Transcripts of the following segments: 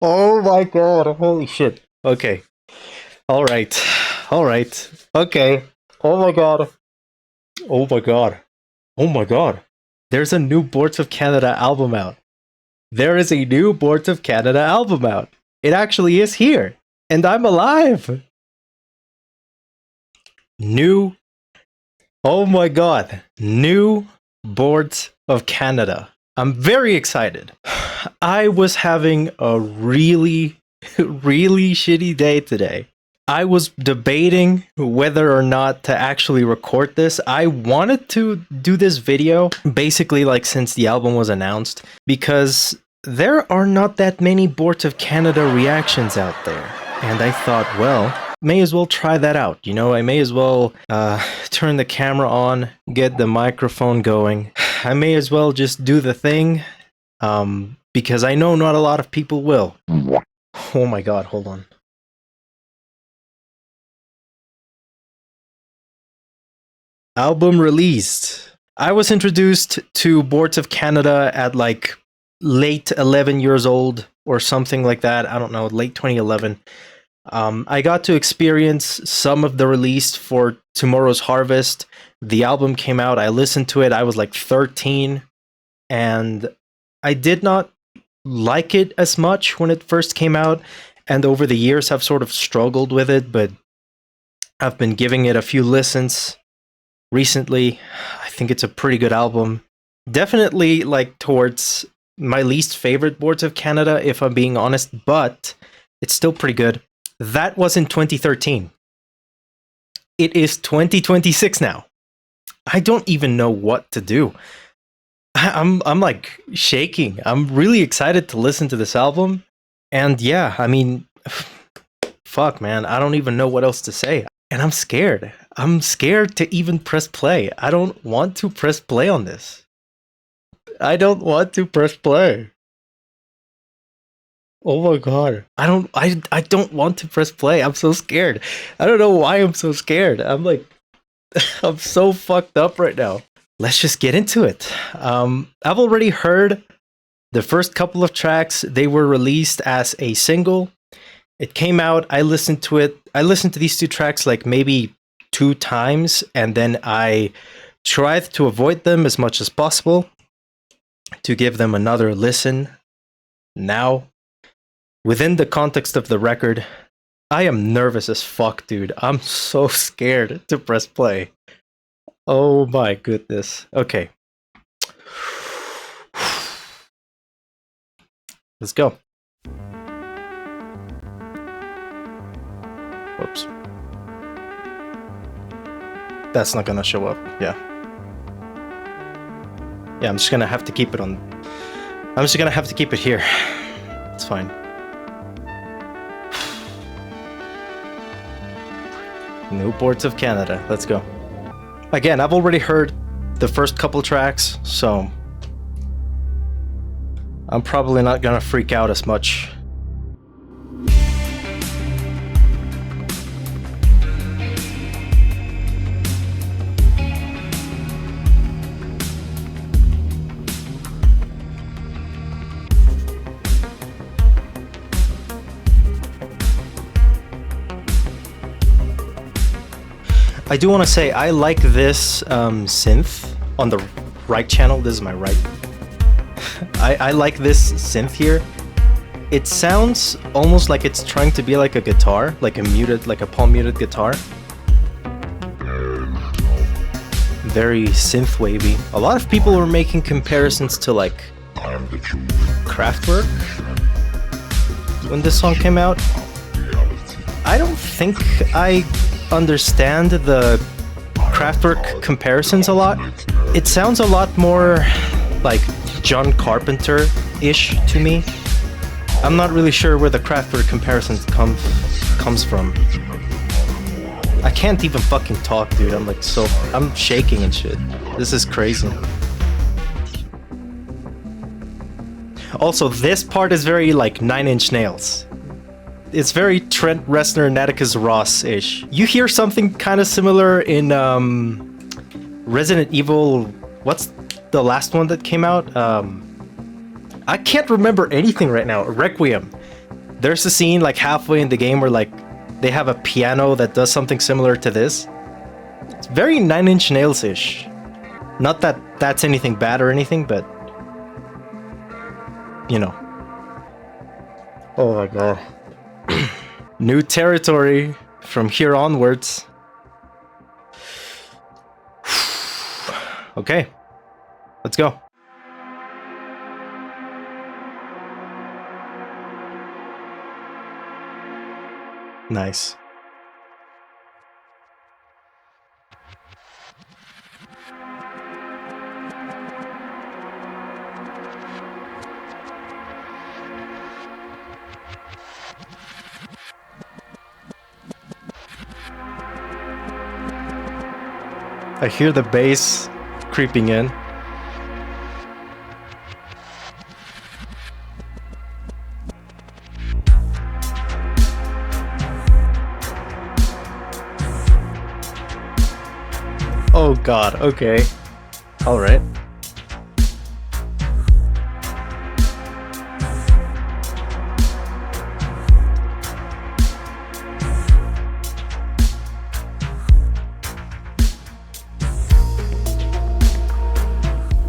Oh my god, holy shit. Okay. Alright. Alright. Okay. Oh my god. Oh my god. Oh my god. There's a new Boards of Canada album out. There is a new Boards of Canada album out. It actually is here. And I'm alive. New. Oh my god. New Boards of Canada. I'm very excited. I was having a really, really shitty day today. I was debating whether or not to actually record this. I wanted to do this video basically like since the album was announced because there are not that many Boards of Canada reactions out there. And I thought, well, may as well try that out. You know, I may as well turn the camera on, get the microphone going. I may as well just do the thing because I know not a lot of people will. Oh my god, hold on. Album released. I was introduced to Boards of Canada at like late 11 years old or something like that. I don't know, late 2011. I got to experience some of the release for Tomorrow's Harvest. The album came out. I listened to it. I was like 13, and I did not like it as much when it first came out. And over the years, I've sort of struggled with it, but I've been giving it a few listens recently. I think it's a pretty good album. Definitely like towards my least favorite Boards of Canada, if I'm being honest, but it's still pretty good. That was in 2013. It is 2026 now. I don't even know what to do. I'm like shaking. I'm really excited to listen to this album. And yeah, I mean, fuck, man. I don't even know what else to say. And I'm scared. I'm scared to even press play. I don't want to press play on this. I don't want to press play. Oh my god. I don't want to press play. I'm so scared. I don't know why I'm so scared. I'm like I'm so fucked up right now. Let's just get into it. I've already heard the first couple of tracks. They were released as a single. It came out, I listened to it. I listened to these two tracks like maybe 2 times, and then I tried to avoid them as much as possible to give them another listen. Now, within the context of the record, I am nervous as fuck, dude. I'm so scared to press play. Oh my goodness. Okay. Let's go. Whoops. That's not gonna show up. Yeah. Yeah, I'm just gonna have to keep it on. I'm just gonna have to keep it here. It's fine. New Boards of Canada. Let's go. Again, I've already heard the first couple tracks, so I'm probably not gonna freak out as much. I do want to say I like this synth on the right channel. This is my right. I like this synth here. It sounds almost like it's trying to be like a guitar, like a palm muted guitar. Very synth wavy. A lot of people were making comparisons to like Kraftwerk when this song came out. I don't think I understand the Kraftwerk comparisons a lot. It sounds a lot more like John Carpenter-ish to me. I'm not really sure where the Kraftwerk comparisons comes from. I can't even fucking talk, dude. I'm shaking and shit. This is crazy. Also, this part is very like Nine Inch Nails. It's very Trent Reznor and Atticus Ross-ish. You hear something kind of similar in Resident Evil. What's the last one that came out? I can't remember anything right now. Requiem. There's a scene like halfway in the game where like they have a piano that does something similar to this. It's very Nine Inch Nails-ish. Not that that's anything bad or anything, but you know. Oh my god. New territory from here onwards. Okay, let's go. Nice. I hear the bass creeping in. Oh god, okay. Alright.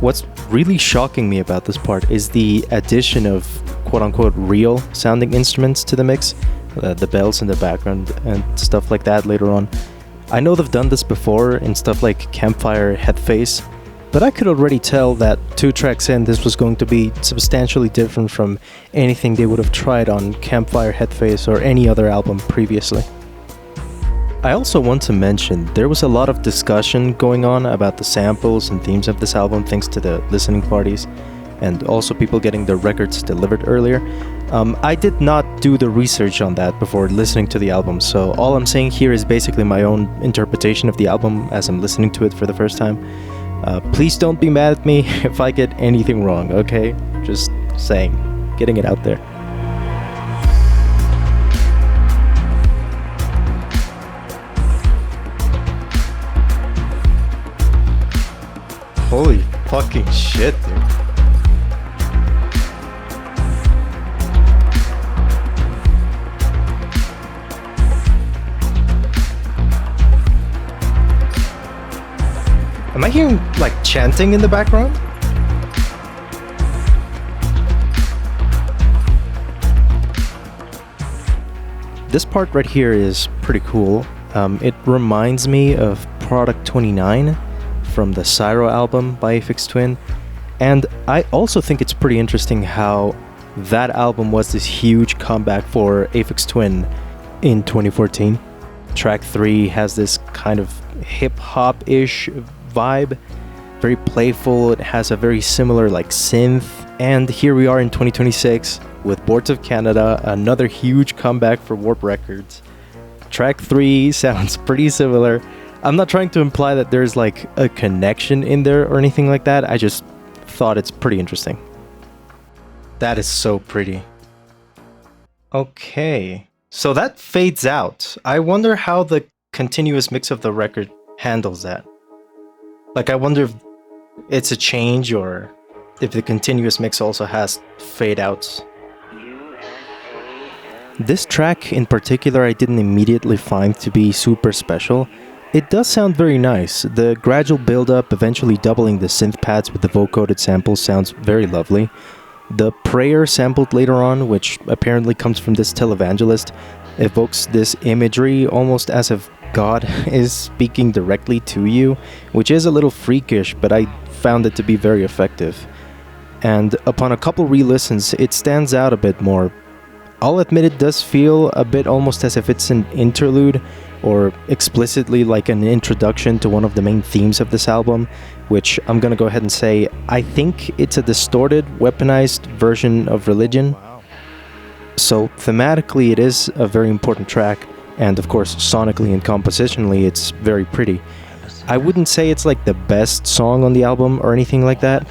What's really shocking me about this part is the addition of quote-unquote real sounding instruments to the mix, the bells in the background and stuff like that later on. I know they've done this before in stuff like Campfire Headface, but I could already tell that 2 tracks in this was going to be substantially different from anything they would have tried on Campfire Headface or any other album previously. I also want to mention, there was a lot of discussion going on about the samples and themes of this album thanks to the listening parties, and also people getting their records delivered earlier. I did not do the research on that before listening to the album, so all I'm saying here is basically my own interpretation of the album as I'm listening to it for the first time. Please don't be mad at me if I get anything wrong, okay? Just saying, getting it out there. Holy fucking shit, dude. Am I hearing, like, chanting in the background? This part right here is pretty cool. It reminds me of Product 29 from the Syro album by Aphex Twin, and I also think it's pretty interesting how that album was this huge comeback for Aphex Twin in 2014. Track 3 has this kind of hip-hop-ish vibe, very playful. It has a very similar like synth, and here we are in 2026 with Boards of Canada, another huge comeback for Warp Records. Track 3 sounds pretty similar. I'm not trying to imply that there's like a connection in there or anything like that. I just thought it's pretty interesting. That is so pretty. Okay, so that fades out. I wonder how the continuous mix of the record handles that. Like, I wonder if it's a change or if the continuous mix also has fade outs. This track in particular I didn't immediately find to be super special. It does sound very nice. The gradual build-up, eventually doubling the synth pads with the vocoded samples, sounds very lovely. The prayer sampled later on, which apparently comes from this televangelist, evokes this imagery almost as if God is speaking directly to you, which is a little freakish, but I found it to be very effective. And upon a couple re-listens, it stands out a bit more. I'll admit it does feel a bit almost as if it's an interlude, or explicitly like an introduction to one of the main themes of this album, which I'm gonna go ahead and say, I think it's a distorted, weaponized version of religion. So thematically it is a very important track, and of course sonically and compositionally it's very pretty. I wouldn't say it's like the best song on the album or anything like that,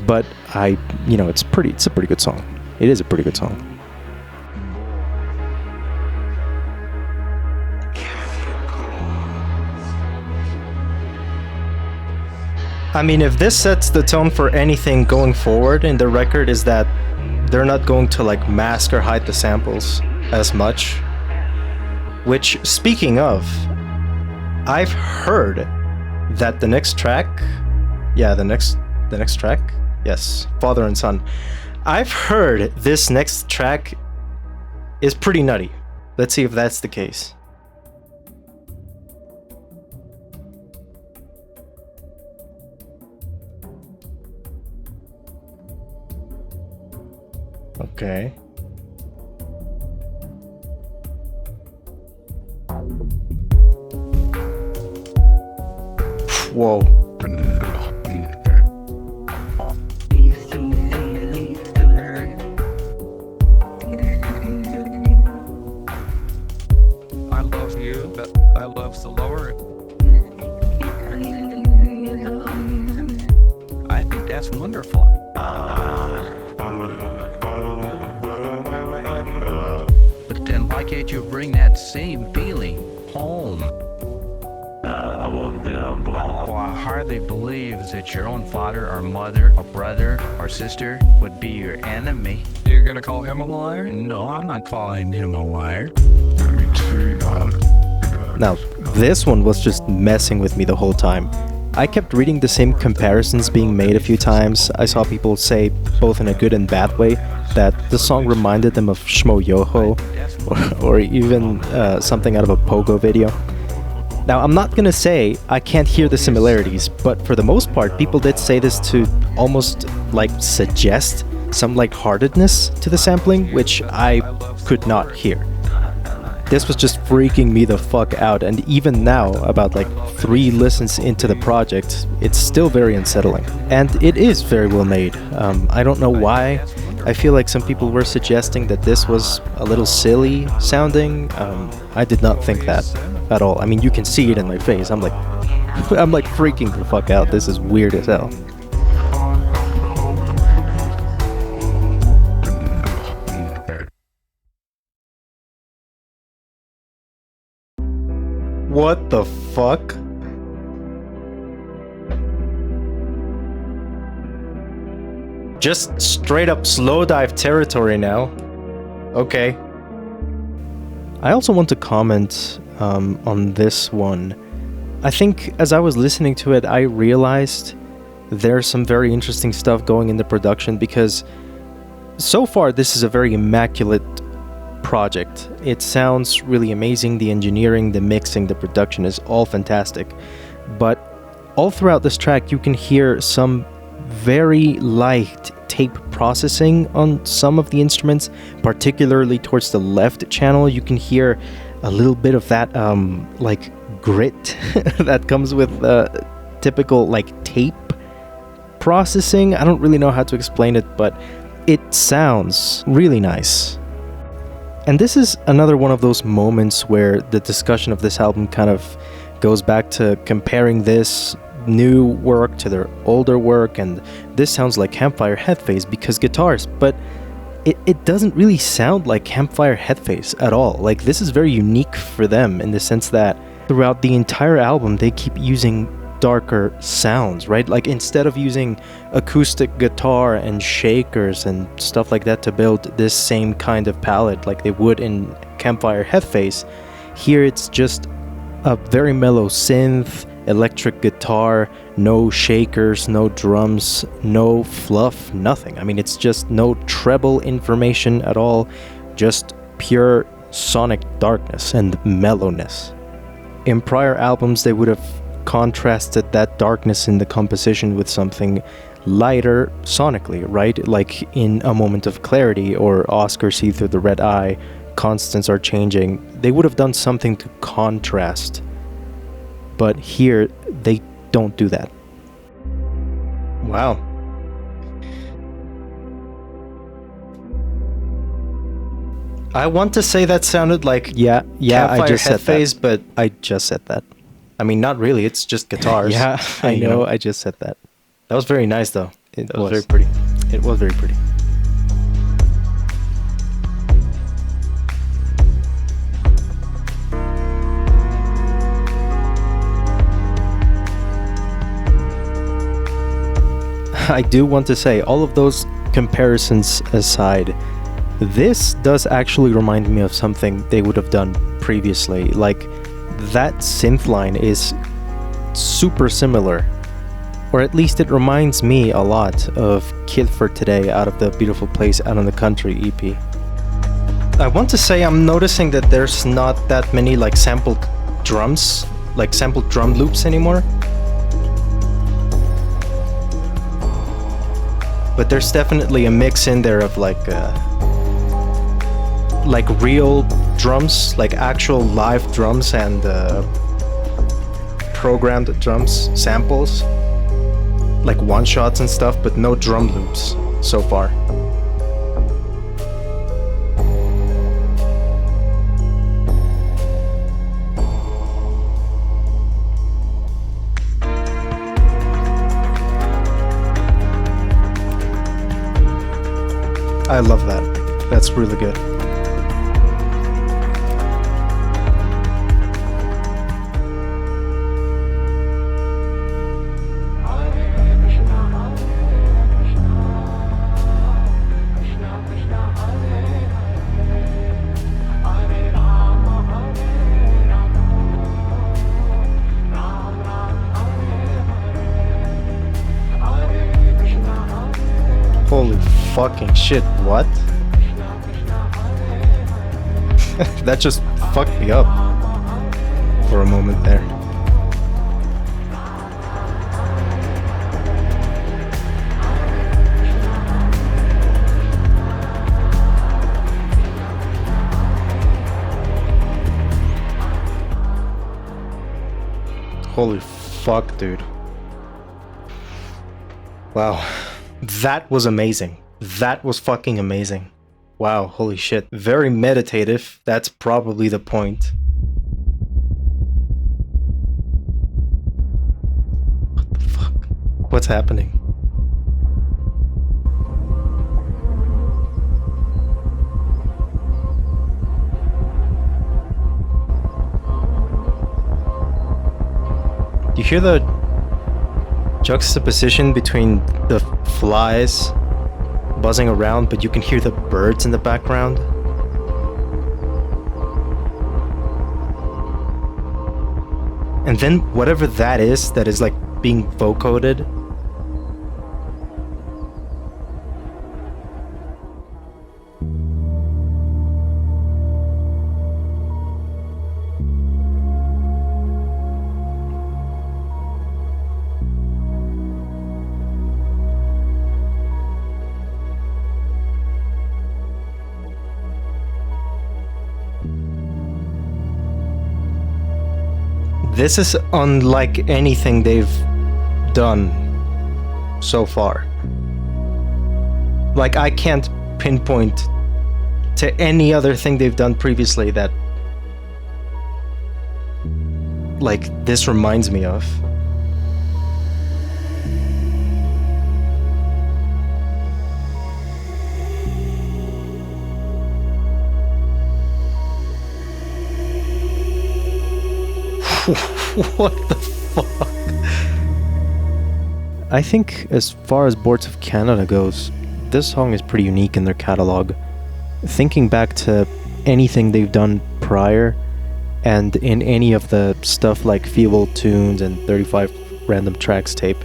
but it's a pretty good song. It is a pretty good song. I mean, if this sets the tone for anything going forward in the record, is that they're not going to like mask or hide the samples as much. Which, speaking of, I've heard that the next track, the next track, yes, Father and Son. I've heard this next track is pretty nutty. Let's see if that's the case. Okay. Whoa. I love you, but I love the lower. I think that's wonderful. But then why can't you bring that same feeling home? Well, I hardly believe that your own father or mother or brother or sister would be your enemy. You're gonna call him a liar? No, I'm not calling him a liar. Now, this one was just messing with me the whole time. I kept reading the same comparisons being made a few times. I saw people say, both in a good and bad way, that the song reminded them of Shmo Yoho, or even something out of a Pogo video. Now, I'm not gonna say I can't hear the similarities, but for the most part, people did say this to almost like suggest some lightheartedness to the sampling, which I could not hear. This was just freaking me the fuck out, and even now, about like 3 listens into the project, it's still very unsettling. And it is very well made. I don't know why. I feel like some people were suggesting that this was a little silly sounding. I did not think that at all. I mean, you can see it in my face. I'm like freaking the fuck out. This is weird as hell. What the fuck? Just straight up slow dive territory now. Okay. I also want to comment on this one. I think as I was listening to it, I realized there's some very interesting stuff going into production, because so far this is a very immaculate project. It sounds really amazing. The engineering, the mixing, the production is all fantastic. But all throughout this track, you can hear some very light tape processing on some of the instruments, particularly towards the left channel. You can hear a little bit of that like grit that comes with typical like tape processing. I don't really know how to explain it, but it sounds really nice. And this is another one of those moments where the discussion of this album kind of goes back to comparing this new work to their older work, and this sounds like Campfire Headphase because guitars, but it doesn't really sound like Campfire Headphase at all. Like, this is very unique for them in the sense that throughout the entire album they keep using darker sounds, right? Like, instead of using acoustic guitar and shakers and stuff like that to build this same kind of palette like they would in Campfire Headphase, here it's just a very mellow synth, electric guitar, no shakers, no drums, no fluff, nothing. I mean, it's just no treble information at all, just pure sonic darkness and mellowness. In prior albums, they would have contrasted that darkness in the composition with something lighter sonically, right? Like in A Moment of Clarity or Oscar See Through the Red Eye, Constants Are Changing. They would have done something to contrast. But here, they don't do that. Wow. I want to say that sounded like I just said Headphase, but I just said that. I mean, not really. It's just guitars. Yeah, I know. I just said that. That was very nice, though. It was very pretty. It was very pretty. I do want to say, all of those comparisons aside, this does actually remind me of something they would have done previously. Like, that synth line is super similar. Or at least it reminds me a lot of Kid for Today out of the Beautiful Place Out in the Country EP. I want to say I'm noticing that there's not that many like sampled drums, like sampled drum loops anymore. But there's definitely a mix in there of like real drums, like actual live drums and programmed drums, samples, like one shots and stuff, but no drum loops so far. I love that. That's really good. Holy fucking shit, what? That just fucked me up for a moment there. Holy fuck, dude. Wow. That was amazing. That was fucking amazing. Wow, holy shit. Very meditative. That's probably the point. What the fuck? What's happening? You hear the juxtaposition between the flies buzzing around, but you can hear the birds in the background? And then whatever that is like being vocoded. This is unlike anything they've done so far. Like, I can't pinpoint to any other thing they've done previously that, like, this reminds me of. What the fuck? I think as far as Boards of Canada goes, this song is pretty unique in their catalog. Thinking back to anything they've done prior, and in any of the stuff like Feeble Tunes and 35 Random Tracks tape,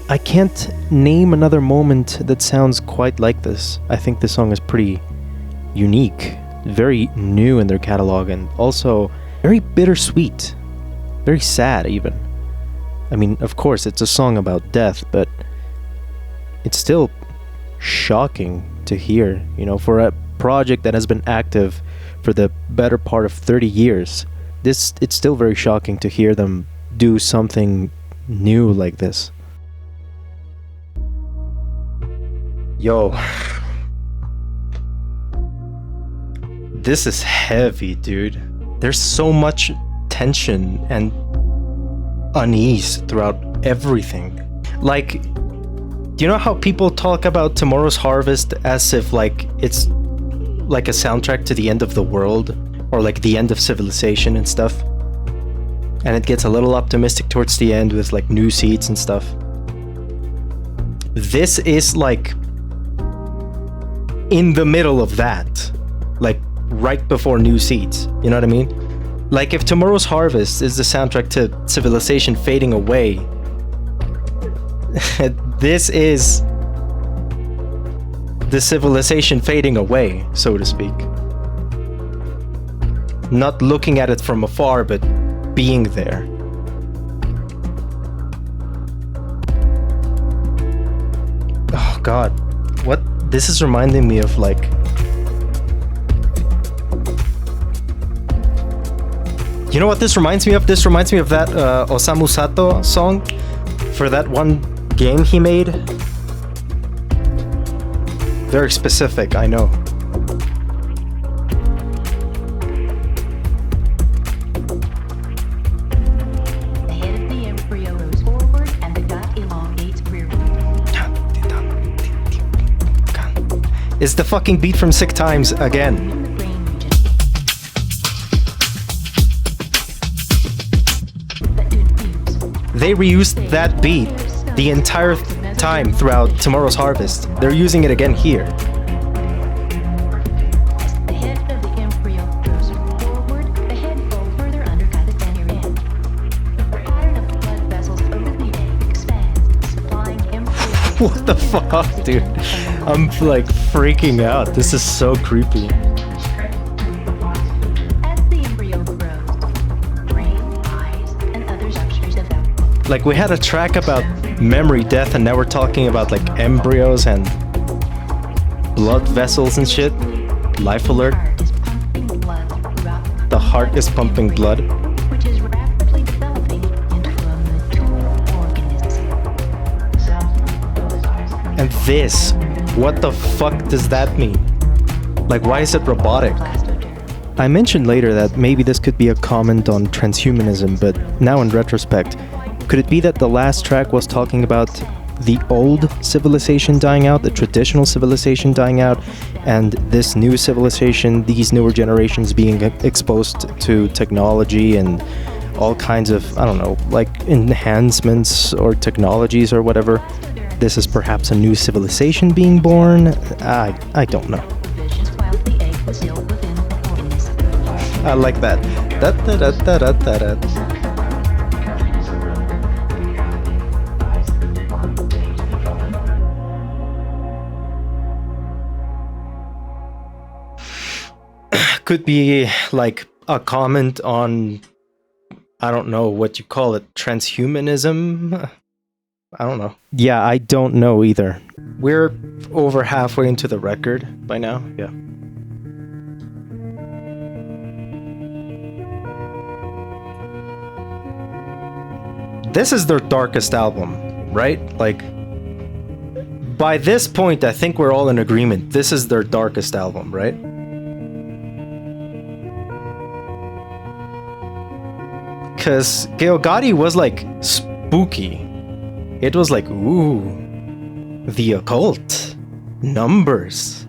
I can't name another moment that sounds quite like this. I think this song is pretty unique, very new in their catalog, and also very bittersweet. Very sad, even. I mean, of course, it's a song about death, but it's still shocking to hear, you know, for a project that has been active for the better part of 30 years. It's still very shocking to hear them do something new like this. Yo. This is heavy, dude. There's so much tension and unease throughout everything. Like, do you know how people talk about Tomorrow's Harvest as if like it's like a soundtrack to the end of the world, or like the end of civilization and stuff? And it gets a little optimistic towards the end with like new seeds and stuff. This is like in the middle of that, like right before New Seeds. You know what I mean? Like if Tomorrow's Harvest is the soundtrack to civilization fading away, this is the civilization fading away, so to speak. Not looking at it from afar, but being there. Oh god, what? This is reminding me of like... You know what this reminds me of? This reminds me of that Osamu Sato song for that one game he made. Very specific, I know. The head of the embryo moves forward and the gut elongates rearward. It's the fucking beat from Sick Times again. They reused that beat the entire time throughout Tomorrow's Harvest. They're using it again here. The head of the embryo goes forward, the head folds further under by the center end. The pattern of blood vessels over the egg expands, supplying embryo. What the fuck, dude? I'm like freaking out. This is so creepy. As the embryo grows, brain, eyes, and other structures develop. Like we had a track about memory death and now we're talking about like embryos and blood vessels and shit. Life alert. The heart is pumping blood. Which is rapidly developing into a mature organism. And this, what the fuck does that mean? Like why is it robotic? I mentioned later that maybe this could be a comment on transhumanism, but now in retrospect, could it be that the last track was talking about the old civilization dying out, the traditional civilization dying out, and this new civilization, these newer generations being exposed to technology and all kinds of, I don't know, like enhancements or technologies or whatever? This is perhaps a new civilization being born? I don't know. I like that. Could be like a comment on, I don't know what you call it, transhumanism? I don't know. Yeah, I don't know either. We're over halfway into the record by now, yeah. This is their darkest album, right? Like, by this point, I think we're all in agreement. This is their darkest album, right? Because Geogadi was like spooky. It was like, ooh, the occult, numbers,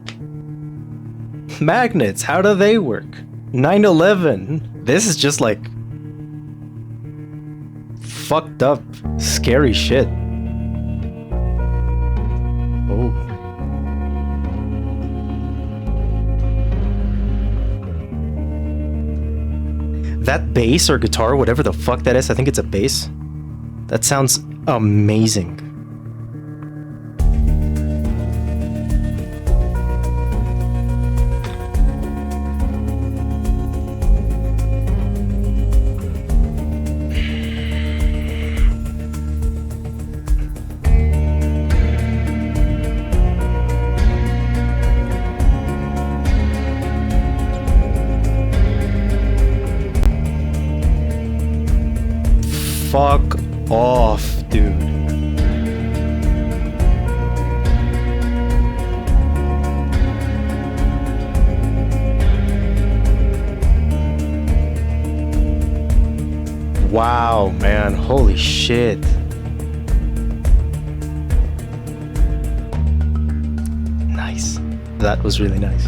magnets, how do they work? 9/11. This is just like fucked up, scary shit. Oh. That bass or guitar, whatever the fuck that is, I think it's a bass. That sounds amazing. Fuck off, dude. Wow, man. Holy shit. Nice. That was really nice.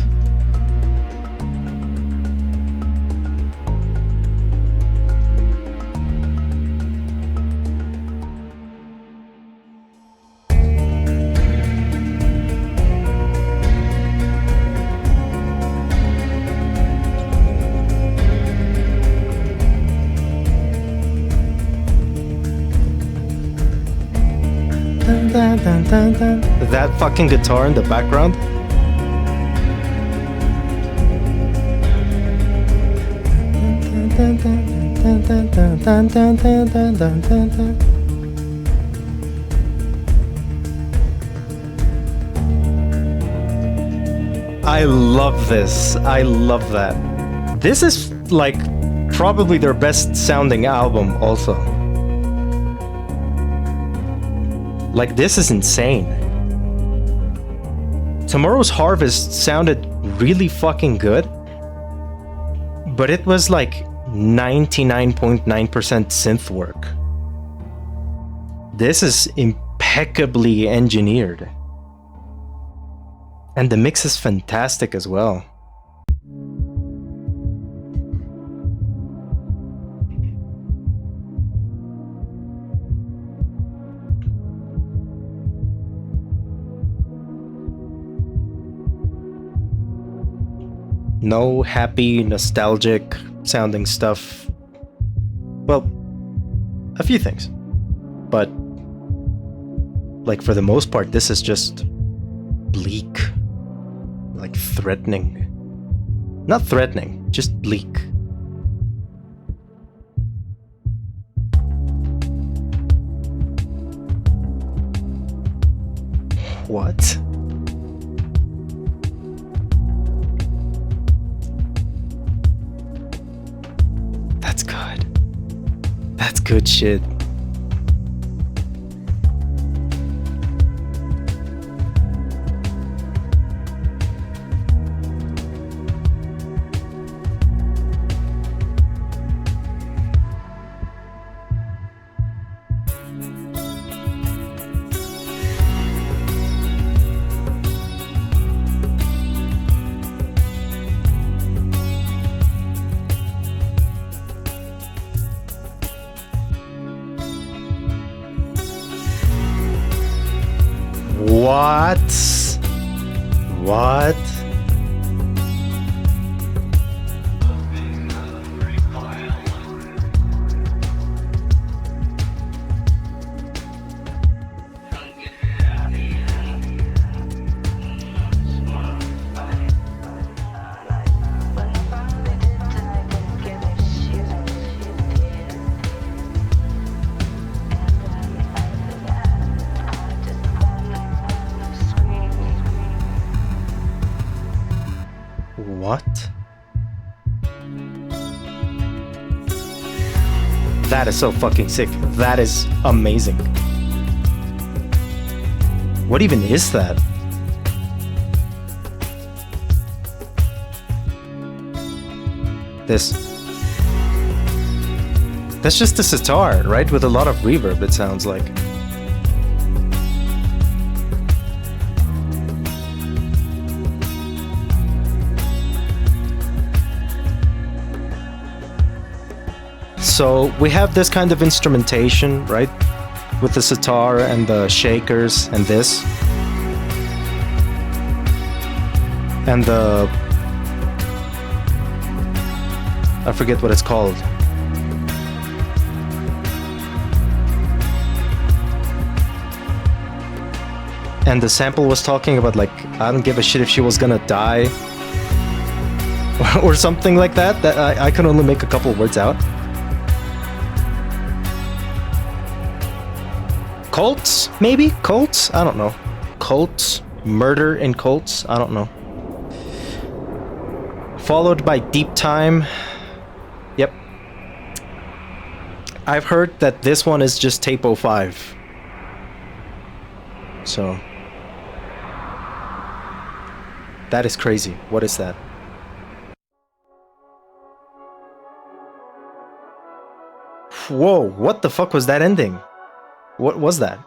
dun, dun, dun. That fucking guitar in the background. I love this. I love that. This is like probably their best sounding album also. Like, this is insane. Tomorrow's Harvest sounded really fucking good, but it was like 99.9% synth work. This is impeccably engineered. And the mix is fantastic as well. No happy, nostalgic sounding stuff. Well, a few things. But, like, for the most part, this is just bleak. Like, threatening. Not threatening, just bleak. What? That's good. That's good shit. What? What? What? That is so fucking sick. That is amazing. What even is that? That's just a sitar, right? With a lot of reverb, it sounds like. So we have this kind of instrumentation, right? With the sitar and the shakers and this. And the... I forget what it's called. And the sample was talking about, like, I don't give a shit if she was gonna die. Or something like that. That I can only make a couple words out. Cults, maybe? Cults? I don't know. Cults? Murder in cults? I don't know. Followed by Deep Time. Yep. I've heard that this one is just tape 05. So. That is crazy. What is that? Whoa, what the fuck was that ending? What was that?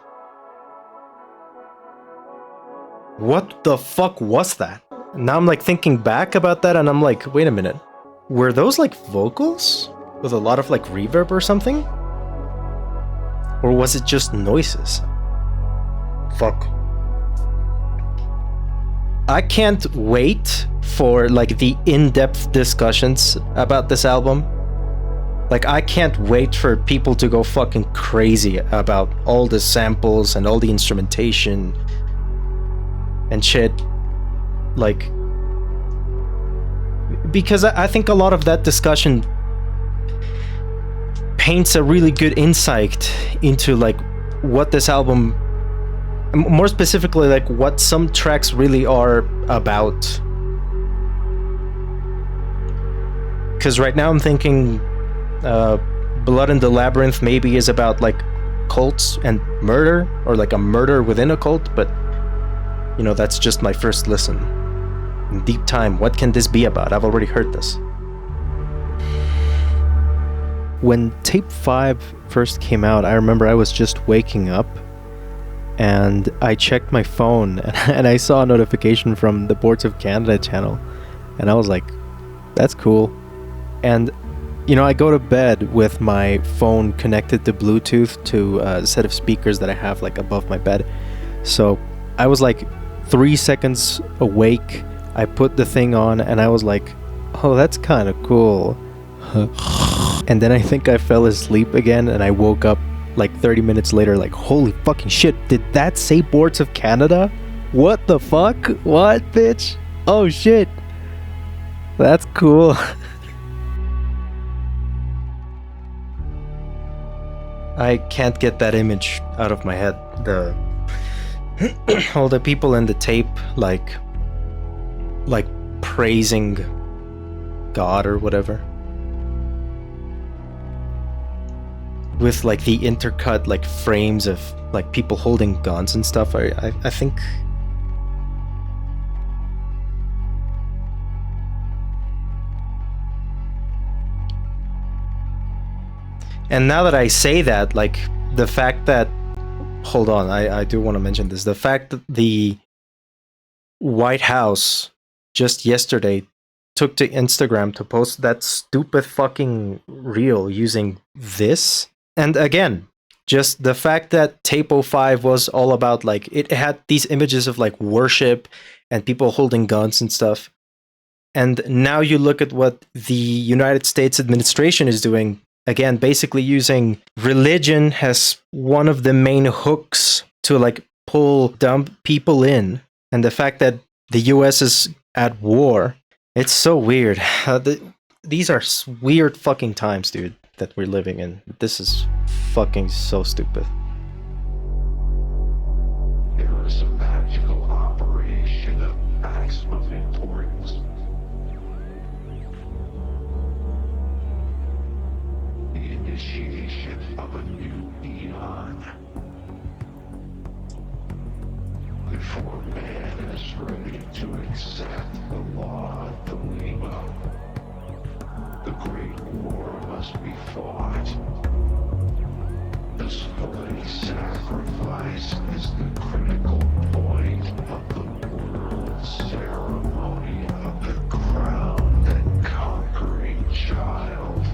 What the fuck was that? Now I'm like thinking back about that and I'm like, wait a minute. Were those like vocals? With a lot of like reverb or something? Or was it just noises? Fuck. I can't wait for like the in-depth discussions about this album. Like, I can't wait for people to go fucking crazy about all the samples and all the instrumentation and shit. Like, because I think a lot of that discussion paints a really good insight into like what this album, more specifically, like what some tracks really are about. Because right now I'm thinking Blood in the Labyrinth maybe is about like cults and murder, or like a murder within a cult, but you know, that's just my first listen. In deep time, what can this be about? I've already heard this. When tape 5 first came out, I remember I was just waking up and I checked my phone and I saw a notification from the Boards of Canada channel, and I was like, that's cool. And you know, I go to bed with my phone connected to Bluetooth to a set of speakers that I have like above my bed. So I was like 3 seconds awake. I put the thing on and I was like, oh, that's kind of cool. And then I think I fell asleep again and I woke up like 30 minutes later like, holy fucking shit, did that say Boards of Canada? What the fuck? What, bitch? Oh shit. That's cool. I can't get that image out of my head. All the people in the tape like praising God or whatever, with like the intercut like frames of like people holding guns and stuff. I think and now that I say that, like the fact that, hold on, I do want to mention this, the fact that the White House just yesterday took to Instagram to post that stupid fucking reel using this. And again, just the fact that Tape 05 was all about like, it had these images of like worship and people holding guns and stuff. And now you look at what the United States administration is doing, again, basically using religion as one of the main hooks to like pull dumb people in. And the fact that the US is at war, it's so weird. These are weird fucking times, dude, that we're living in. This is fucking so stupid. There is a magical operation of maximum importance. The initiation of a new eon. Before man is ready to accept the law of the Lima, the Great War must be fought. This bloody sacrifice is the critical point of the world ceremony of the crowned and conquering child.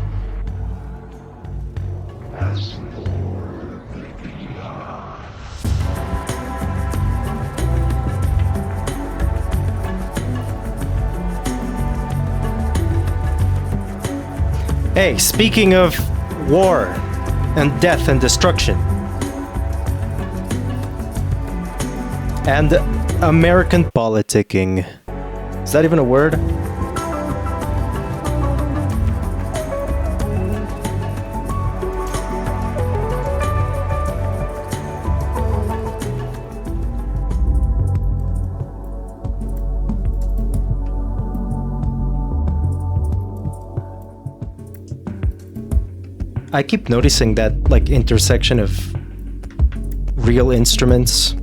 As Lord of the Beyond. Hey, speaking of war and death and destruction and American politicking, is that even a word? I keep noticing that like intersection of real instruments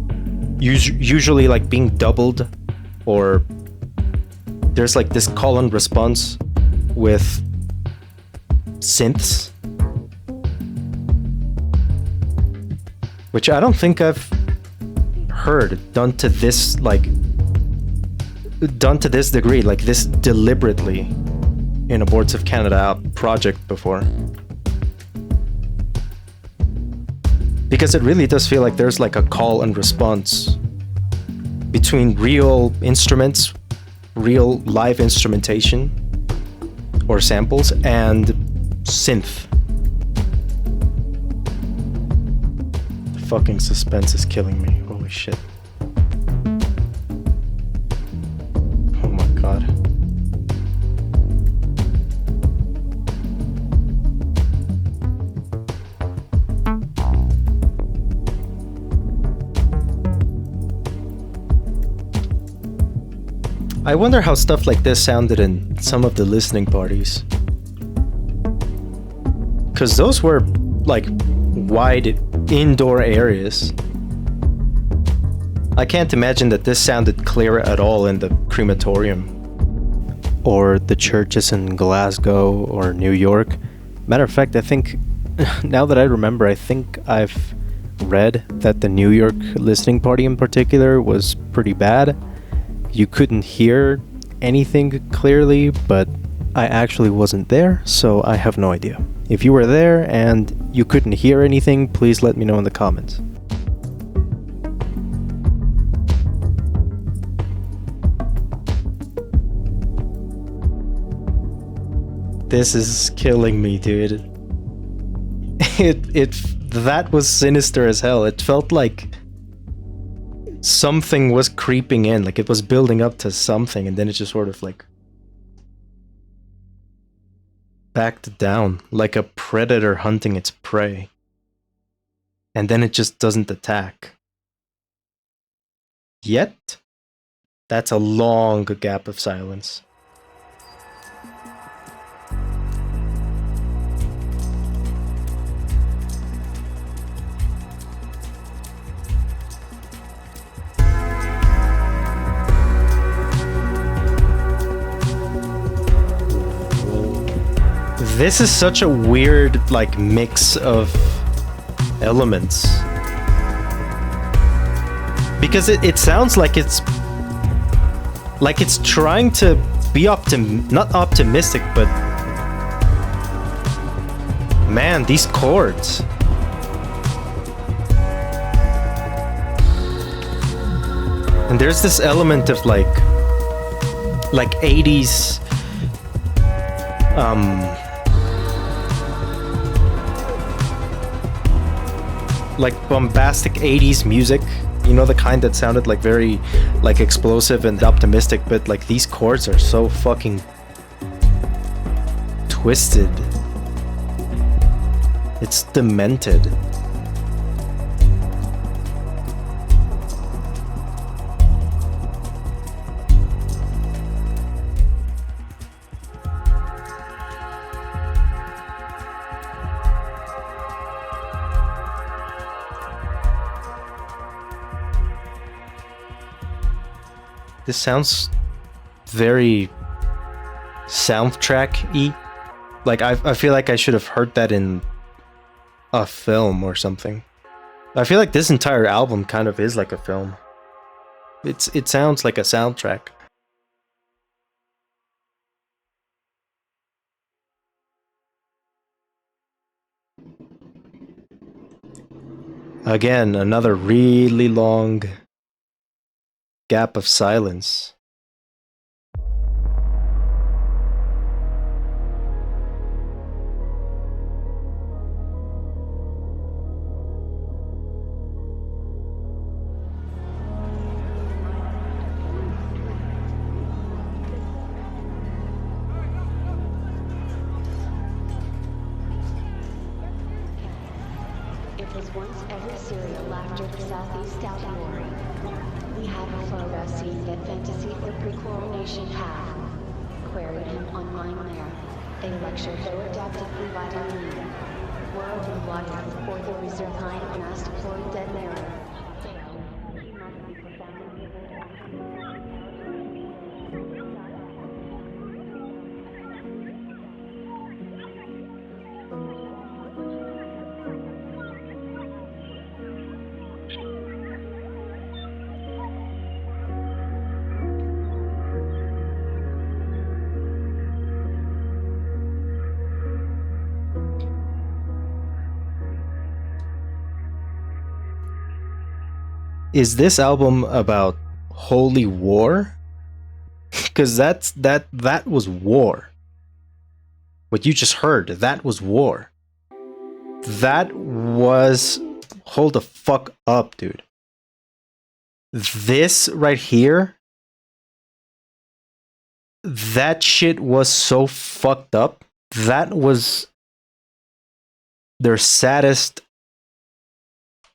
usually like being doubled, or there's like this call and response with synths, which I don't think I've heard done to this degree, like this deliberately in a Boards of Canada project before. Because it really does feel like there's like a call and response between real instruments, real live instrumentation or samples, and synth. The fucking suspense is killing me. Holy shit. Oh my god. I wonder how stuff like this sounded in some of the listening parties. Because those were, like, wide indoor areas. I can't imagine that this sounded clear at all in the crematorium. Or the churches in Glasgow or New York. Matter of fact, I think, now that I remember, I think I've read that the New York listening party in particular was pretty bad. You couldn't hear anything clearly, but I actually wasn't there, so I have no idea. If you were there and you couldn't hear anything, please let me know in the comments. This is killing me, dude. That was sinister as hell. It felt like something was creeping in, like it was building up to something, and then it just sort of like backed down, like a predator hunting its prey. And then it just doesn't attack. Yet, that's a long gap of silence. This is such a weird, like, mix of elements. Because it sounds like it's trying to be not optimistic, but man, these chords. And there's this element of like 80s like bombastic 80s music, you know, the kind that sounded like very like explosive and optimistic, but like these chords are so fucking twisted. It's demented. This sounds very soundtrack-y. Like, I feel like I should have heard that in a film or something. I feel like this entire album kind of is like a film. It sounds like a soundtrack. Again, another really long gap of silence. It was once every serial after the Southeast Outlaw. We have a photo scene that fantasy the pre-coronation have. Queried him online there. A lecture though adapted Leviathan. World of Leviathan or the reserve kind of mass deployed dead narrow. He must be profoundly Is this album about holy war? Because that was war. What you just heard, that was war. That was... Hold the fuck up, dude. This right here, that shit was so fucked up. That was their saddest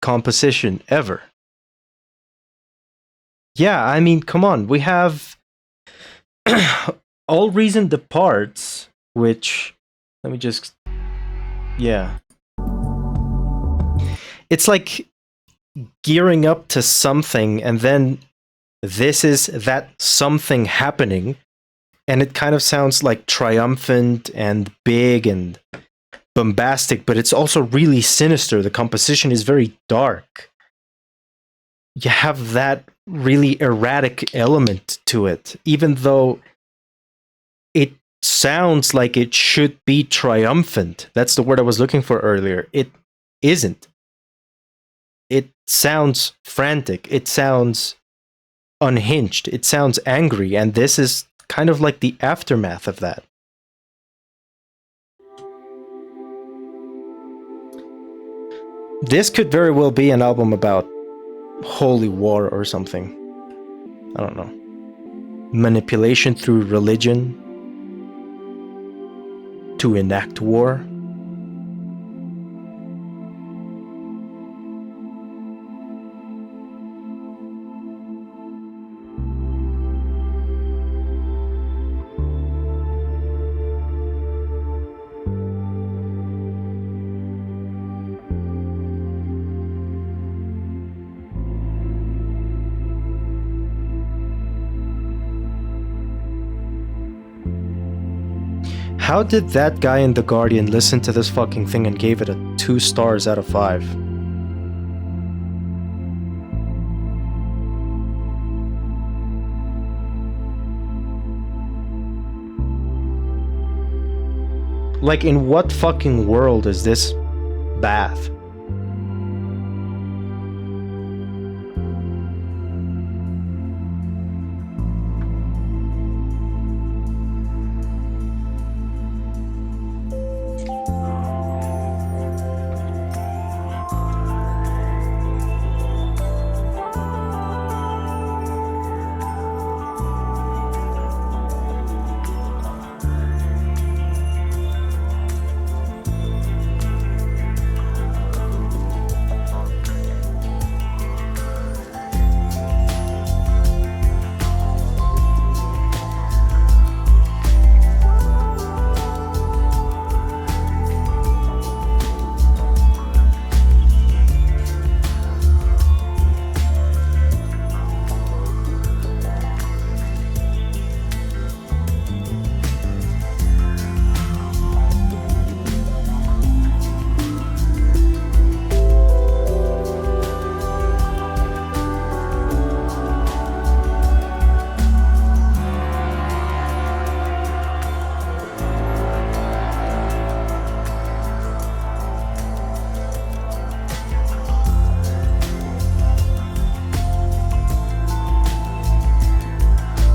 composition ever. Yeah, I mean, come on. We have All Reason Departs, which, let me just, yeah. It's like gearing up to something, and then this is that something happening, and it kind of sounds like triumphant and big and bombastic, but it's also really sinister. The composition is very dark. You have that really erratic element to it, even though it sounds like it should be triumphant. That's the word I was looking for earlier. It isn't. It sounds frantic. It sounds unhinged. It sounds angry, and this is kind of like the aftermath of that. This could very well be an album about holy war or something. I don't know. Manipulation through religion to enact war. How did that guy in The Guardian listen to this fucking thing and gave it a 2 stars out of 5? Like, in what fucking world is this Bath?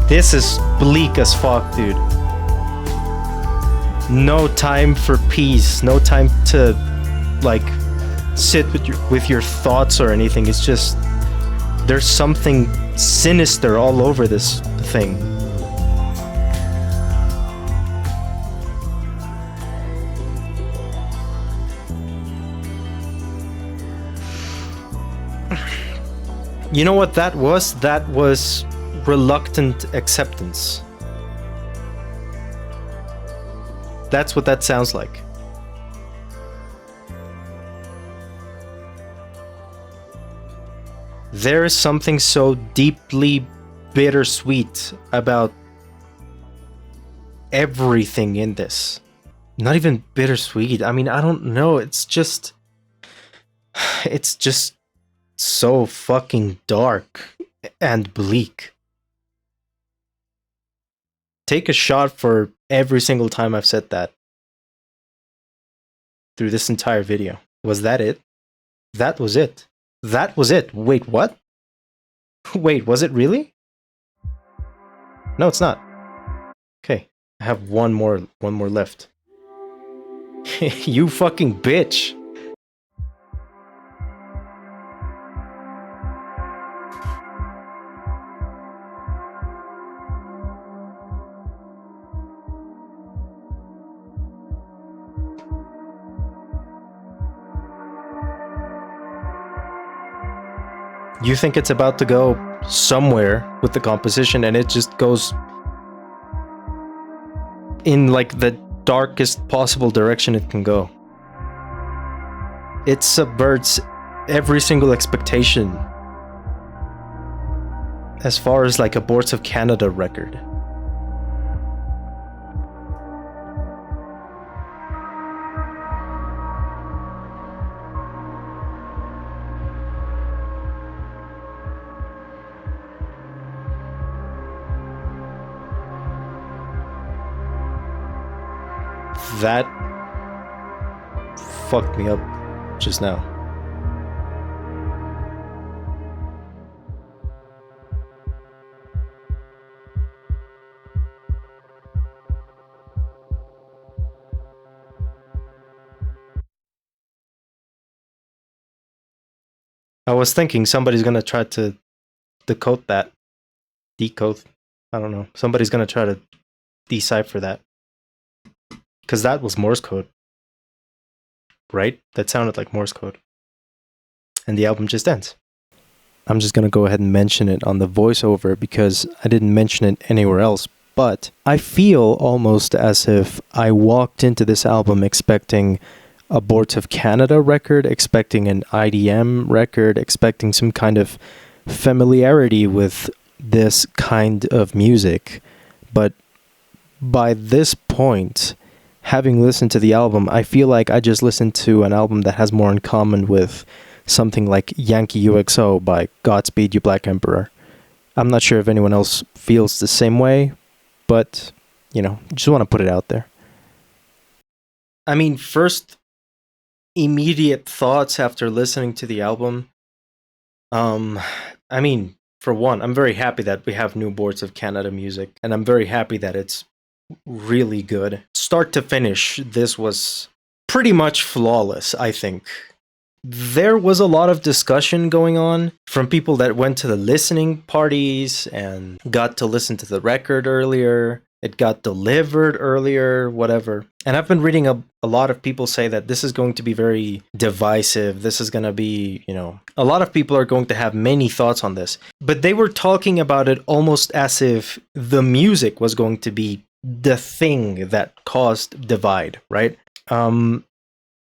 This is bleak as fuck, dude. No time for peace. No time to, like, sit with your thoughts or anything. It's just, there's something sinister all over this thing. You know what that was? That was reluctant acceptance. That's what that sounds like. There is something so deeply bittersweet about everything in this. Not even bittersweet. I mean, I don't know. It's just so fucking dark and bleak. Take a shot for every single time I've said that through this entire video. Was that it? That was it. That was it. Wait, what? Wait, was it really? No, it's not. Okay, I have one more left. You fucking bitch. You think it's about to go somewhere with the composition, and it just goes in like the darkest possible direction it can go. It subverts every single expectation as far as like a Boards of Canada record. That fucked me up just now. I was thinking somebody's gonna try to decode that. Decode. I don't know. Somebody's gonna try to decipher that. Because that was Morse code. Right? That sounded like Morse code. And the album just ends. I'm just gonna go ahead and mention it on the voiceover because I didn't mention it anywhere else. But I feel almost as if I walked into this album expecting a Boards of Canada record, expecting an IDM record, expecting some kind of familiarity with this kind of music. But by this point, having listened to the album, I feel like I just listened to an album that has more in common with something like Yankee UXO by Godspeed You Black Emperor. I'm not sure if anyone else feels the same way, but, you know, just want to put it out there. I mean, first immediate thoughts after listening to the album. I mean, for one, I'm very happy that we have new Boards of Canada music, and I'm very happy that it's really good. Start to finish, this was pretty much flawless, I think. There was a lot of discussion going on from people that went to the listening parties and got to listen to the record earlier. It got delivered earlier, whatever. And I've been reading a lot of people say that this is going to be very divisive. This is going to be, you know, a lot of people are going to have many thoughts on this. But they were talking about it almost as if the music was going to be the thing that caused divide, right? No,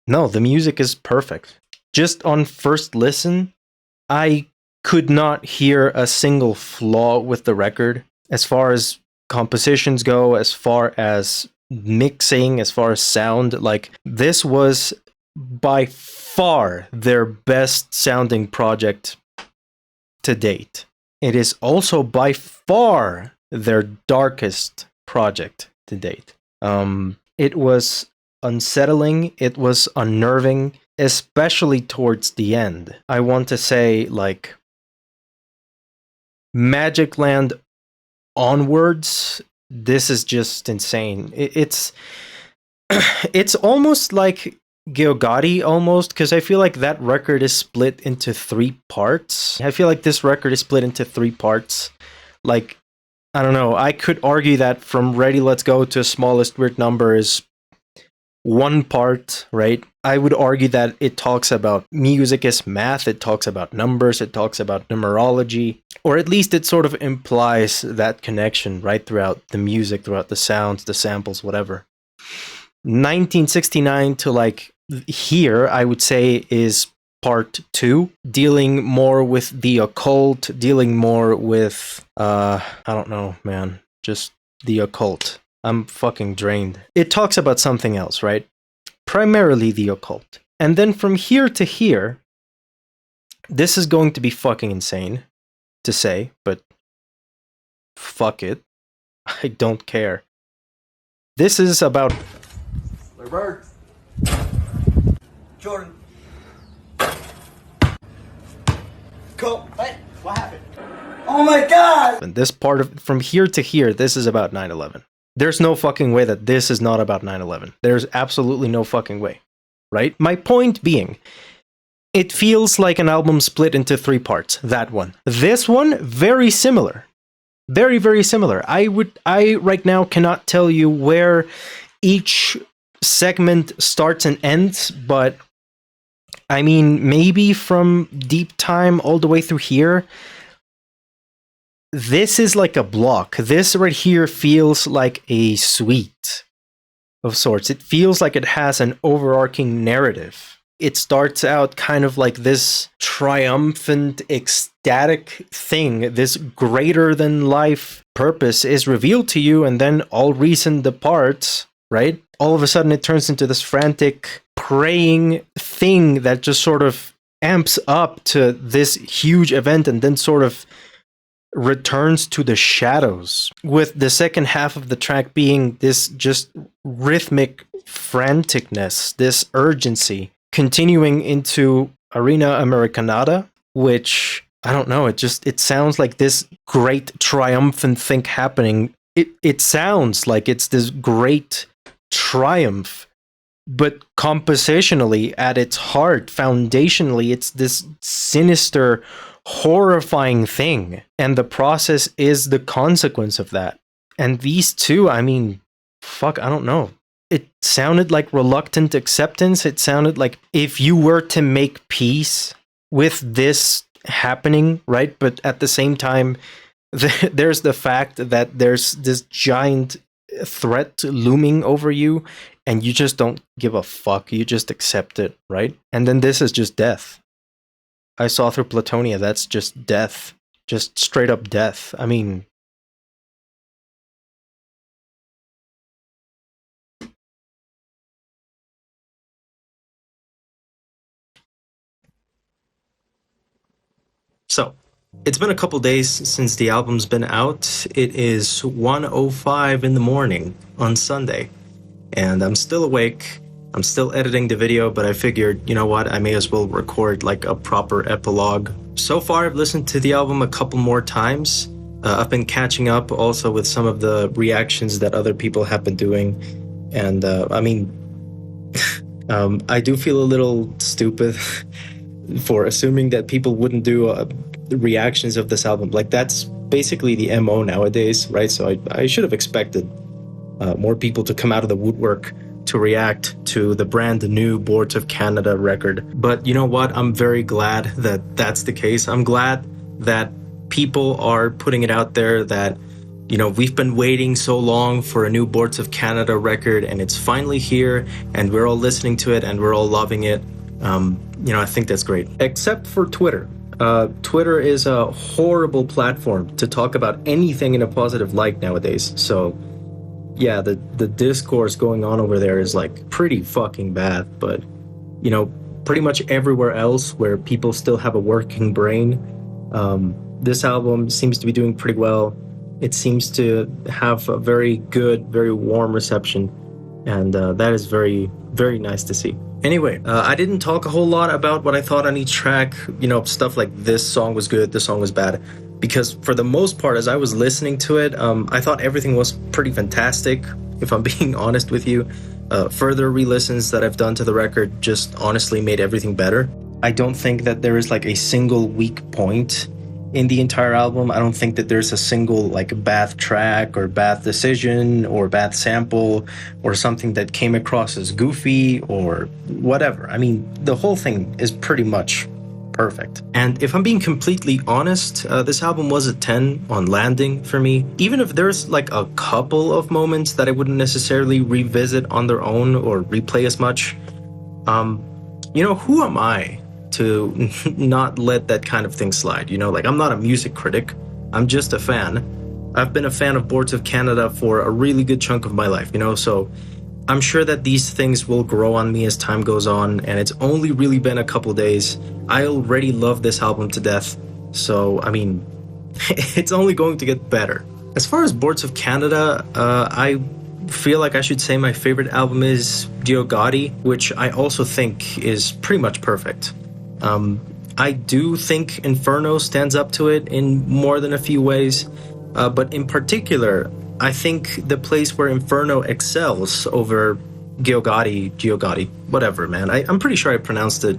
the music is perfect. Just on first listen, I could not hear a single flaw with the record as far as compositions go, as far as mixing, as far as sound. Like, this was by far their best sounding project to date. It is also by far their darkest project to date. It was unsettling, it was unnerving, especially towards the end. I want to say, like, Magic Land onwards, this is just insane. It's almost like Geogadi, almost, because I feel like that record is split into 3 parts. I feel like this record is split into 3 parts. Like, I don't know, I could argue that From Ready Let's Go to Smallest Weird Number is 1 part, right? I would argue that it talks about music as math, it talks about numbers, it talks about numerology, or at least it sort of implies that connection right throughout the music, throughout the sounds, the samples, whatever. 1969 to like here, I would say, is part 2, dealing more with the occult, dealing more with, I don't know, man, just the occult. I'm fucking drained. It talks about something else, right? Primarily the occult. And then from here to here, this is going to be fucking insane to say, but fuck it. I don't care. This is about... Bird. Jordan. Cool. What happened? Oh my god! And this part of... From here to here, this is about 9/11. There's no fucking way that this is not about 9/11. There's absolutely no fucking way, right? My point being, it feels like an album split into 3 parts. That one. This one, very similar. Very, very similar. I right now cannot tell you where each segment starts and ends, but I mean, maybe from Deep Time all the way through here. This is like a block. This right here feels like a suite of sorts. It feels like it has an overarching narrative. It starts out kind of like this triumphant, ecstatic thing. This greater than life purpose is revealed to you, and then all reason departs, right? All of a sudden it turns into this frantic, praying thing that just sort of amps up to this huge event and then sort of returns to the shadows, with the second half of the track being this just rhythmic franticness, this urgency, continuing into Arena Americanada, which, I don't know, it sounds like this great triumphant thing happening. It sounds like it's this great triumph, but compositionally, at its heart, foundationally, it's this sinister, horrifying thing, and the process is the consequence of that. And these two, I mean, fuck, I don't know. It sounded like reluctant acceptance. It sounded like if you were to make peace with this happening, right? But at the same time, there's the fact that there's this giant threat looming over you, and you just don't give a fuck. You just accept it, right? And then this is just death. I saw through Platonia. That's just death. Just straight up death. I mean, so it's been a couple days since the album's been out. It is 1:05 in the morning on Sunday, and I'm still awake. I'm still editing the video, but I figured, you know what, I may as well record like a proper epilogue. So far, I've listened to the album a couple more times. I've been catching up also with some of the reactions that other people have been doing. And I mean, I do feel a little stupid for assuming that people wouldn't do reactions of this album. Like, that's basically the MO nowadays, right? So I should have expected more people to come out of the woodwork to react to the brand new Boards of Canada record. But you know what? I'm very glad that that's the case. I'm glad that people are putting it out there that, you know, we've been waiting so long for a new Boards of Canada record, and it's finally here, and we're all listening to it, and we're all loving it. You know, I think that's great. Except for Twitter. Twitter is a horrible platform to talk about anything in a positive light nowadays. So yeah, the discourse going on over there is like pretty fucking bad. But, you know, pretty much everywhere else where people still have a working brain, this album seems to be doing pretty well. It seems to have a very good, very warm reception, and that is very, very nice to see. Anyway, I didn't talk a whole lot about what I thought on each track, you know, stuff like this song was good, this song was bad, because for the most part, as I was listening to it, I thought everything was pretty fantastic, if I'm being honest with you. Further re-listens that I've done to the record just honestly made everything better. I don't think that there is like a single weak point in the entire album. I don't think that there's a single like bad track or bad decision or bad sample or something that came across as goofy or whatever. I mean, the whole thing is pretty much perfect. And if I'm being completely honest, this album was a 10 on landing for me. Even if there's like a couple of moments that I wouldn't necessarily revisit on their own or replay as much, you know, who am I to not let that kind of thing slide? You know, like, I'm not a music critic, I'm just a fan. I've been a fan of Boards of Canada for a really good chunk of my life, you know, so I'm sure that these things will grow on me as time goes on, and it's only really been a couple days. I already love this album to death, so I mean, it's only going to get better. As far as Boards of Canada, I feel like I should say my favorite album is Dio Gotti, which I also think is pretty much perfect. I do think Inferno stands up to it in more than a few ways, but in particular, I think the place where Inferno excels over Giogati, whatever, man. I'm pretty sure I pronounced it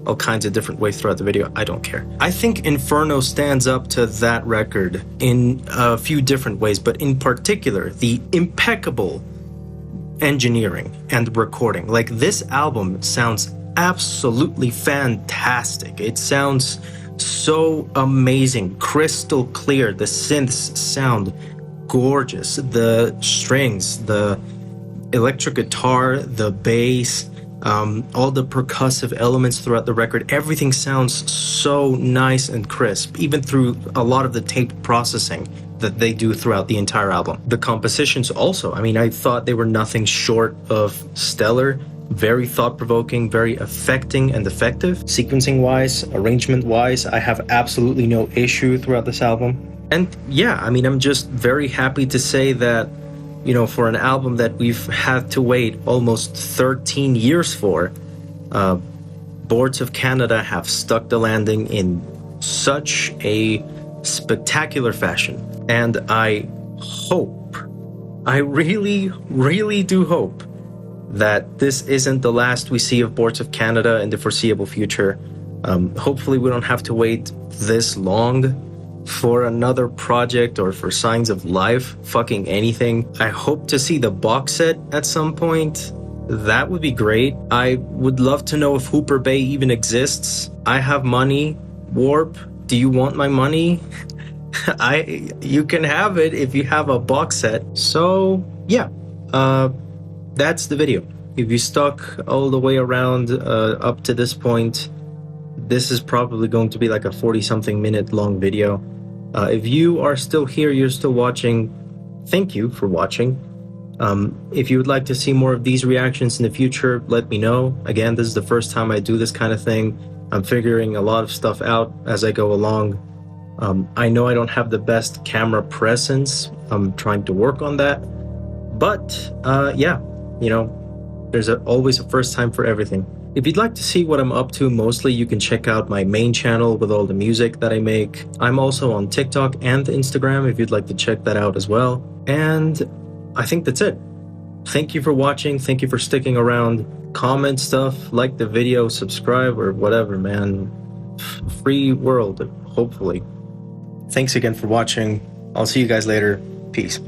all kinds of different ways throughout the video. I don't care. I think Inferno stands up to that record in a few different ways, but in particular, the impeccable engineering and recording. Like, this album sounds absolutely fantastic. It sounds so amazing, crystal clear. The synths sound gorgeous. The strings, the electric guitar, the bass, all the percussive elements throughout the record, everything sounds so nice and crisp, even through a lot of the tape processing that they do throughout the entire album. The compositions also, I mean, I thought they were nothing short of stellar, very thought-provoking, very affecting and effective. Sequencing-wise, arrangement-wise, I have absolutely no issue throughout this album. And yeah, I mean, I'm just very happy to say that, you know, for an album that we've had to wait almost 13 years for, Boards of Canada have stuck the landing in such a spectacular fashion. And I hope, I really, really do hope that this isn't the last we see of Boards of Canada in the foreseeable future. Hopefully we don't have to wait this long for another project or for signs of life, fucking anything. I hope to see the box set at some point. That would be great. I would love to know if Hooper Bay even exists. I have money. Warp, do you want my money? You can have it if you have a box set. So yeah, that's the video. If you stuck all the way around up to this point, this is probably going to be like a 40-something minute long video. If you are still here, you're still watching, thank you for watching. If you would like to see more of these reactions in the future, let me know. Again, this is the first time I do this kind of thing. I'm figuring a lot of stuff out as I go along. I know I don't have the best camera presence. I'm trying to work on that. But yeah, you know, there's always a first time for everything. If you'd like to see what I'm up to mostly, you can check out my main channel with all the music that I make. I'm also on TikTok and Instagram if you'd like to check that out as well. And I think that's it. Thank you for watching. Thank you for sticking around. Comment stuff, like the video, subscribe, or whatever, man. Free world, hopefully. Thanks again for watching. I'll see you guys later. Peace.